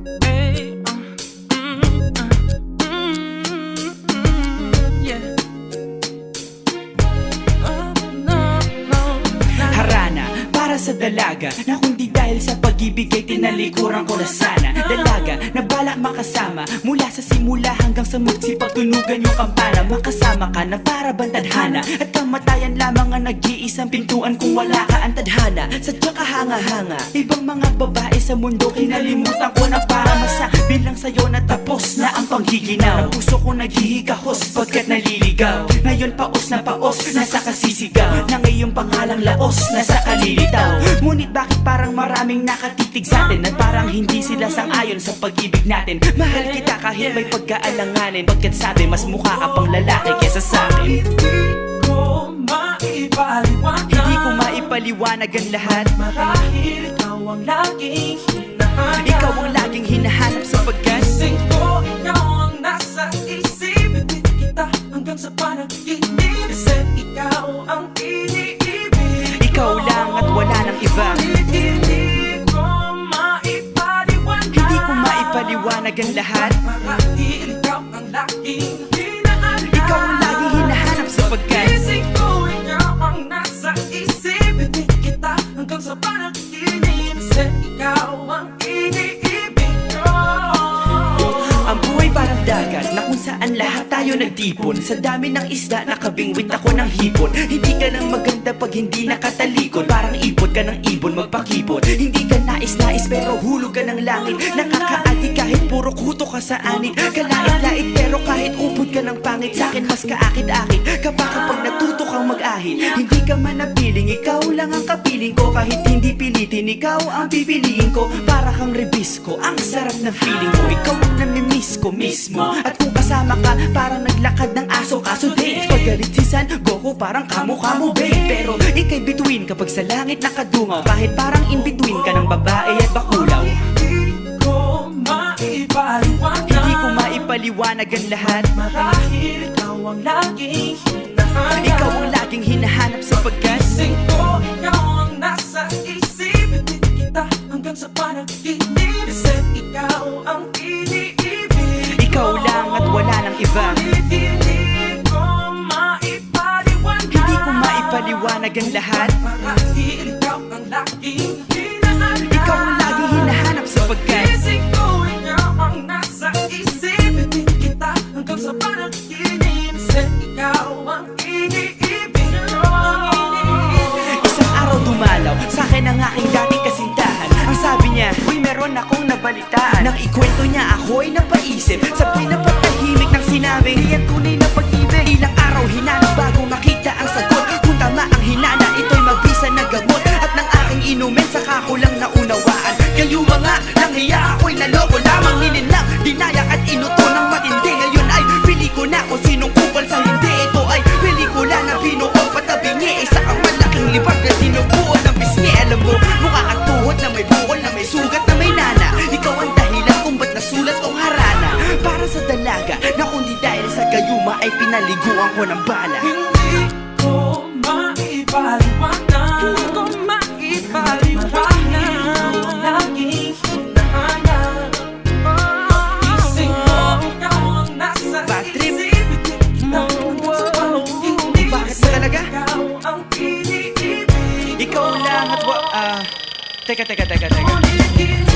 Hey, yeah. Harana para sa dalaga na kundi dahil sa pag-ibig ay tinalikuran ko na sana. Dalaga na balak makasama mula sa simula hanggang sa magsipagtunugan yung kampana. Makasama ka na para bantadhana at kamatayan lamang ang nag-iisang pintuan kung wala ka ang tadhana. Sadyang kahanga-hanga ibang mga babae sa mundo kinalimutan ko na para masabi lang sa'yo na tapos na ang panghihinaw. Puso ko naghihikahos pagkat naliligaw. Ngayon paos na paos nasa kasisigaw na ngayong pangalang laos nasa kalilitaw. Ngunit bakit parang maraming nakatitig sa atin at parang hindi sila sang-ayon sa pag-ibig natin. Mahal kita kahit may pagkaalanganin, pagkat sabi mas mukha ka pang lalaki kesa sa'kin. Hindi ko maipaliwanag, Hindi ko maipaliwanag ang lahat. marahil ikaw ang laging hinahanap. Ikaw ang laging hinahanap sapagkat Gising ko, ikaw ang nasa isip. Bitbit kita hanggang sa panaginip, kasi ikaw ang iniibig. ikaw lang at wala nang iba. Hindi ko maipaliwanag, Hindi ko maipaliwanag ang lahat. marahil ikaw ang laging hinahanap. Ikaw ang laging hinahanap sapagkat Gising ko, ikaw ang nasa isip. Bitbit kita hanggang sa panaginip, kasi ikaw ang iniibig ko. ang buhay parang dagat na kung saan lahat tayo nagtipon. Sa dami ng isda nakabingwit ako ng hipon. Hindi ka lang maganda pag hindi nakatalikod. Parang ipot ka ng ibon magpakipot. Hindi ka nais-nais pero hulog ka ng langit. Nakakaati kahit puro kuto ka sa anit. Kalait-lait pero kahit upod ka ng pangit. Sa'kin mas kaakit-akit kapag natuto kang mag-ahit. Hindi ka man napiling, ikaw lang ang kapiling ko. Kahit hindi pilitin, ikaw ang pipiliin ko. Para kang rebisco, ang sarap ng feeling ko. Ikaw ang namimiss ko mismo. At kung kasama ka, parang naglakad ng aso. Kaso date, pag galit si San Goku, parang kamo-kamo babe. Pero ika'y bituin kapag sa langit nakadungaw. Kahit parang in-between ka ng babae at bakulaw. Hindi ko maipaliwanag, Hindi ko maipaliwanag ang lahat. marahil ikaw ang laging hinahanap. Ikaw ang laging hinahanap sapagkat Gising ko, ikaw ang nasa isip. Bitbit kita hanggang sa panaginip, kasi ikaw ang iniibig. ikaw lang at wala nang iba. Hindi ko maipaliwanag, Hindi ko maipaliwanag ang lahat. marahil ikaw ang laging hinahanap. Ikaw ang laging hinahanap sapagkat Gising ko, ikaw ang nasa isip. Bitbit kita hanggang sa panaginip, kasi ikaw ang iniibig ko. isang araw dumalaw sa'kin ang aking dating kasintahan. Ang sabi niya, uy meron akong nabalitaan. Nang ikwento niya ako'y napaisip. Sabay na patahimik nang sinabi, di yan tunay na pag-ibig. Ilang araw hinanap bago makita ang sagot. Kung tama ang hinana, ito'y mabisa na gamot. At nang aking inumin, saka ko lang naunawaan. Kayo mga nanghiya, ako'y naloko lamang. Nilinlang, dinayak at inuto ng matindi. Ngayon ay pili ko na kung sinong kupal sa hindi. Ito ay pelikula na binuo patabingi. Isa kang malaking libag na dinubuo ng bisngi. Alam mo, mukha kang tuhod na may bukol, na may sugat, na may nana. Ikaw ang dahilan kung ba't nasulat o harana. Para sa dalaga na kundi dahil sa gayuma ay pinaliguan ko ng bala. Hindi ko maipaliwanag, hindi ko maipaliwanag, ikaw ang laging hinahanap. Gising ko, ikaw ang nasa Bad trip. isip. Bitbit kita hanggang sa panaginip, Bakit kasi talaga? ikaw ang iniibig. Ikaw lang at teka. Ulitin